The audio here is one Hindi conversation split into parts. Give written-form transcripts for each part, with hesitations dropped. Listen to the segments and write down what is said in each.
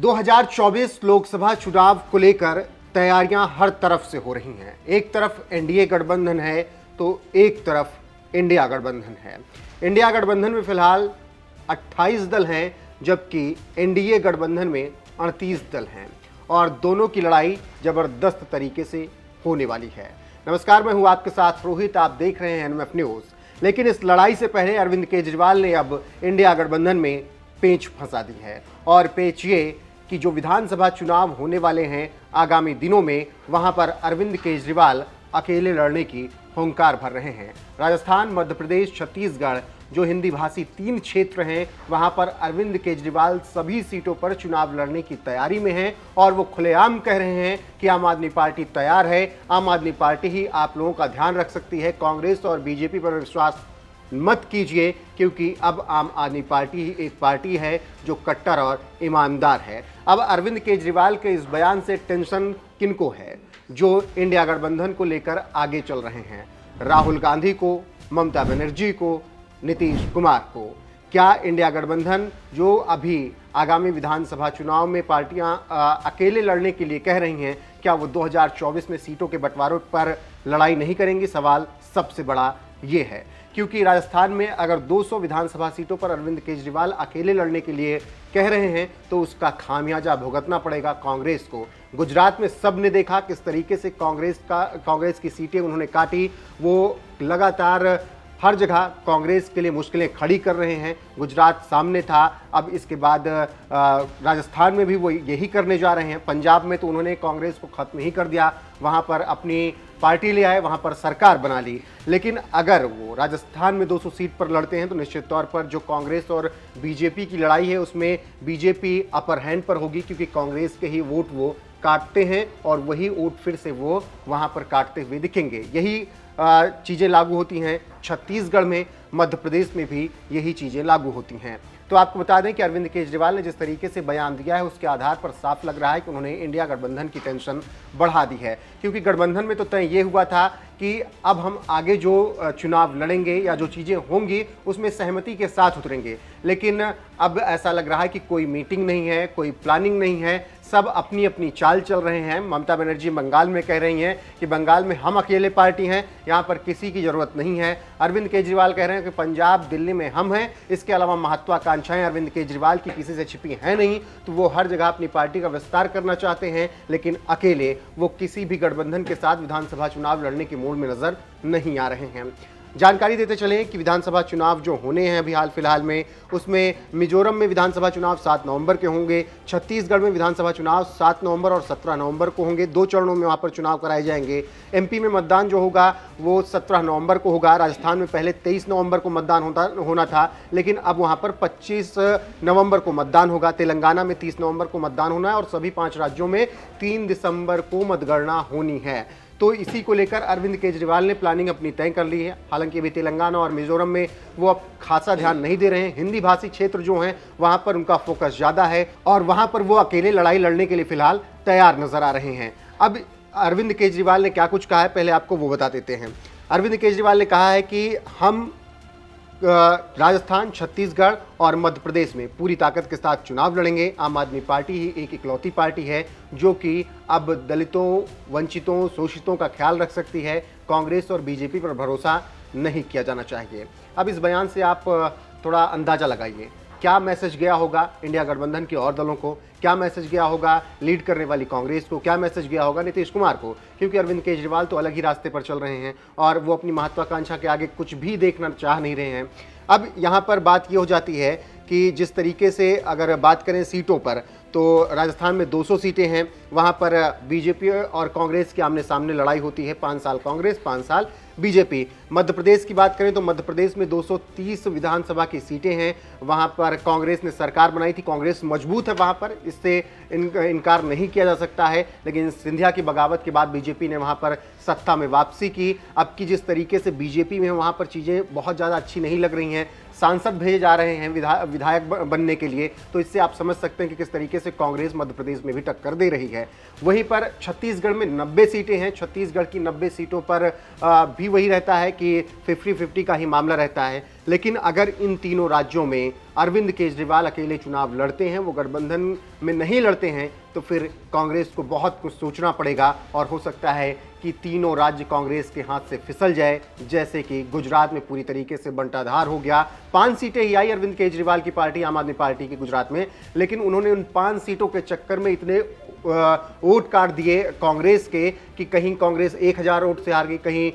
2024 लोकसभा चुनाव को लेकर तैयारियां हर तरफ से हो रही हैं। एक तरफ एनडीए गठबंधन है तो एक तरफ इंडिया गठबंधन है। इंडिया गठबंधन में फिलहाल 28 दल हैं, जबकि एनडीए गठबंधन में 38 दल हैं और दोनों की लड़ाई जबरदस्त तरीके से होने वाली है। नमस्कार, मैं हूं आपके साथ रोहित, आप देख रहे हैं एनएमएफ न्यूज। लेकिन इस लड़ाई से पहले अरविंद केजरीवाल ने अब इंडिया गठबंधन में पेंच फंसा दी है और पेंच ये कि जो विधानसभा चुनाव होने वाले हैं आगामी दिनों में, वहां पर अरविंद केजरीवाल अकेले लड़ने की हुंकार भर रहे हैं। राजस्थान, मध्य प्रदेश, छत्तीसगढ़ जो हिंदी भाषी 3 क्षेत्र हैं, वहां पर अरविंद केजरीवाल सभी सीटों पर चुनाव लड़ने की तैयारी में हैं और वो खुलेआम कह रहे हैं कि आम आदमी पार्टी तैयार है, आम आदमी पार्टी ही आप लोगों का ध्यान रख सकती है। कांग्रेस और बीजेपी पर विश्वास मत कीजिए, क्योंकि अब आम आदमी पार्टी ही एक पार्टी है जो कट्टर और ईमानदार है। अब अरविंद केजरीवाल के इस बयान से टेंशन किनको है? जो इंडिया गठबंधन को लेकर आगे चल रहे हैं, राहुल गांधी को, ममता बनर्जी को, नीतीश कुमार को। क्या इंडिया गठबंधन जो अभी आगामी विधानसभा चुनाव में पार्टियां अकेले लड़ने के लिए कह रही हैं, क्या वो 2024 में सीटों के बंटवारों पर लड़ाई नहीं करेंगी? सवाल सबसे बड़ा ये है, क्योंकि राजस्थान में अगर 200 विधानसभा सीटों पर अरविंद केजरीवाल अकेले लड़ने के लिए कह रहे हैं तो उसका खामियाजा भुगतना पड़ेगा कांग्रेस को। गुजरात में सब ने देखा किस तरीके से कांग्रेस की सीटें उन्होंने काटी। वो लगातार हर जगह कांग्रेस के लिए मुश्किलें खड़ी कर रहे हैं। गुजरात सामने था, अब इसके बाद राजस्थान में भी वो यही करने जा रहे हैं। पंजाब में तो उन्होंने कांग्रेस को खत्म ही कर दिया, वहाँ पर अपनी पार्टी ले आए, वहाँ पर सरकार बना ली। लेकिन अगर वो राजस्थान में 200 सीट पर लड़ते हैं तो निश्चित तौर पर जो कांग्रेस और बीजेपी की लड़ाई है उसमें बीजेपी अपर हैंड पर होगी, क्योंकि कांग्रेस के ही वोट वो काटते हैं और वही वोट फिर से वो वहाँ पर काटते हुए दिखेंगे। यही चीज़ें लागू होती हैं छत्तीसगढ़ में, मध्य प्रदेश में भी यही चीज़ें लागू होती हैं। तो आपको बता दें कि अरविंद केजरीवाल ने जिस तरीके से बयान दिया है उसके आधार पर साफ लग रहा है कि उन्होंने इंडिया गठबंधन की टेंशन बढ़ा दी है, क्योंकि गठबंधन में तो तय ये हुआ था कि अब हम आगे जो चुनाव लड़ेंगे या जो चीज़ें होंगी उसमें सहमति के साथ उतरेंगे। लेकिन अब ऐसा लग रहा है कि कोई मीटिंग नहीं है, कोई प्लानिंग नहीं है, सब अपनी अपनी चाल चल रहे हैं। ममता बनर्जी बंगाल में कह रही हैं कि बंगाल में हम अकेले पार्टी हैं, यहाँ पर किसी की ज़रूरत नहीं है। अरविंद केजरीवाल कह रहे हैं कि पंजाब, दिल्ली में हम हैं, इसके अलावा महत्वाकांक्षाएं अरविंद केजरीवाल की किसी से छिपी हैं नहीं, तो वो हर जगह अपनी पार्टी का विस्तार करना चाहते हैं, लेकिन अकेले वो किसी भी गठबंधन के साथ विधानसभा चुनाव लड़ने के मूड में नजर नहीं आ रहे हैं। जानकारी देते चलें कि विधानसभा चुनाव जो होने हैं अभी हाल फिलहाल में, उसमें मिजोरम में विधानसभा चुनाव 7 नवंबर के होंगे, छत्तीसगढ़ में विधानसभा चुनाव 7 नवंबर और 17 नवंबर को होंगे। 2 चरणों में वहां पर चुनाव कराए जाएंगे। एमपी में मतदान जो होगा वो 17 नवंबर को होगा। राजस्थान में पहले 23 नवंबर को मतदान होना था, लेकिन अब वहां पर 25 नवंबर को मतदान होगा। तेलंगाना में 30 नवंबर को मतदान होना है और सभी 5 राज्यों में 3 दिसंबर को मतगणना होनी है। तो इसी को लेकर अरविंद केजरीवाल ने प्लानिंग अपनी तय कर ली है। हालांकि अभी तेलंगाना और मिजोरम में वो अब खासा ध्यान नहीं दे रहे हैं। हिंदी भाषी क्षेत्र जो हैं वहां पर उनका फोकस ज़्यादा है और वहां पर वो अकेले लड़ाई लड़ने के लिए फिलहाल तैयार नजर आ रहे हैं। अब अरविंद केजरीवाल ने क्या कुछ कहा है, पहले आपको वो बता देते हैं। अरविंद केजरीवाल ने कहा है कि हम राजस्थान, छत्तीसगढ़ और मध्य प्रदेश में पूरी ताकत के साथ चुनाव लड़ेंगे। आम आदमी पार्टी ही एक इकलौती पार्टी है जो कि अब दलितों, वंचितों, शोषितों का ख्याल रख सकती है। कांग्रेस और बीजेपी पर भरोसा नहीं किया जाना चाहिए। अब इस बयान से आप थोड़ा अंदाजा लगाइए, क्या मैसेज गया होगा इंडिया गठबंधन के और दलों को, क्या मैसेज गया होगा लीड करने वाली कांग्रेस को, क्या मैसेज गया होगा नीतीश कुमार को? क्योंकि अरविंद केजरीवाल तो अलग ही रास्ते पर चल रहे हैं और वो अपनी महत्वाकांक्षा के आगे कुछ भी देखना चाह नहीं रहे हैं। अब यहाँ पर बात ये हो जाती है कि जिस तरीके से अगर बात करें सीटों पर, तो राजस्थान में 200 सीटें हैं, वहाँ पर बीजेपी और कांग्रेस के आमने सामने लड़ाई होती है। 5 साल कांग्रेस, 5 साल बीजेपी। मध्य प्रदेश की बात करें तो मध्य प्रदेश में 230 विधानसभा की सीटें हैं। वहाँ पर कांग्रेस ने सरकार बनाई थी, कांग्रेस मजबूत है वहाँ पर, इससे इनकार नहीं किया जा सकता है। लेकिन सिंधिया की बगावत के बाद बीजेपी ने वहाँ पर सत्ता में वापसी की। अब की जिस तरीके से बीजेपी में वहाँ पर चीज़ें बहुत ज़्यादा अच्छी नहीं लग रही हैं, सांसद भेजे जा रहे हैं विधायक बनने के लिए, तो इससे आप समझ सकते हैं कि किस तरीके से कांग्रेस मध्य प्रदेश में भी टक्कर दे रही है। है। वहीं पर छत्तीसगढ़ में 90 सीटें हैं। छत्तीसगढ़ की 90 सीटों पर भी वही रहता है कि 50-50 का ही मामला रहता है। लेकिन अगर इन तीनों राज्यों में अरविंद केजरीवाल अकेले चुनाव लड़ते हैं, वो गठबंधन में नहीं लड़ते हैं, तो फिर कांग्रेस को बहुत कुछ सोचना पड़ेगा और हो सकता है कि तीनों राज्य कांग्रेस के हाथ से फिसल जाए, जैसे कि गुजरात में पूरी तरीके से बंटाधार हो गया। 5 सीटें ही आई अरविंद केजरीवाल की पार्टी, आम आदमी पार्टी की गुजरात में, लेकिन उन्होंने उन 5 सीटों के चक्कर में इतने वोट काट दिए कांग्रेस के कि कहीं कांग्रेस 1000 वोट से हार गई, कहीं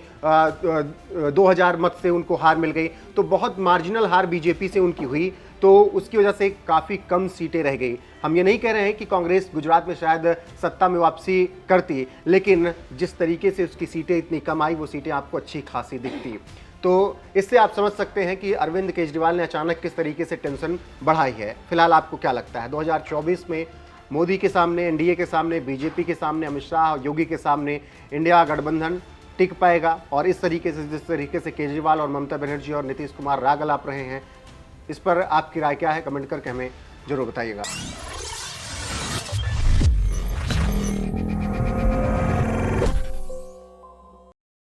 2000 मत से उनको हार मिल गई। तो बहुत मार्जिनल हार बीजेपी से उनकी हुई, तो उसकी वजह से काफ़ी कम सीटें रह गई। हम ये नहीं कह रहे हैं कि कांग्रेस गुजरात में शायद सत्ता में वापसी करती, लेकिन जिस तरीके से उसकी सीटें इतनी कम आई, वो सीटें आपको अच्छी खासी दिखती। तो इससे आप समझ सकते हैं कि अरविंद केजरीवाल ने अचानक किस तरीके से टेंशन बढ़ाई है। फिलहाल आपको क्या लगता है 2024 में मोदी के सामने, एनडीए के सामने, बीजेपी के सामने, अमित शाह, योगी के सामने इंडिया गठबंधन टिक पाएगा? और इस तरीके से, जिस तरीके से केजरीवाल और ममता बनर्जी और नीतीश कुमार राग अलाप रहे हैं, इस पर आपकी राय क्या है? कमेंट करके हमें जरूर बताइएगा।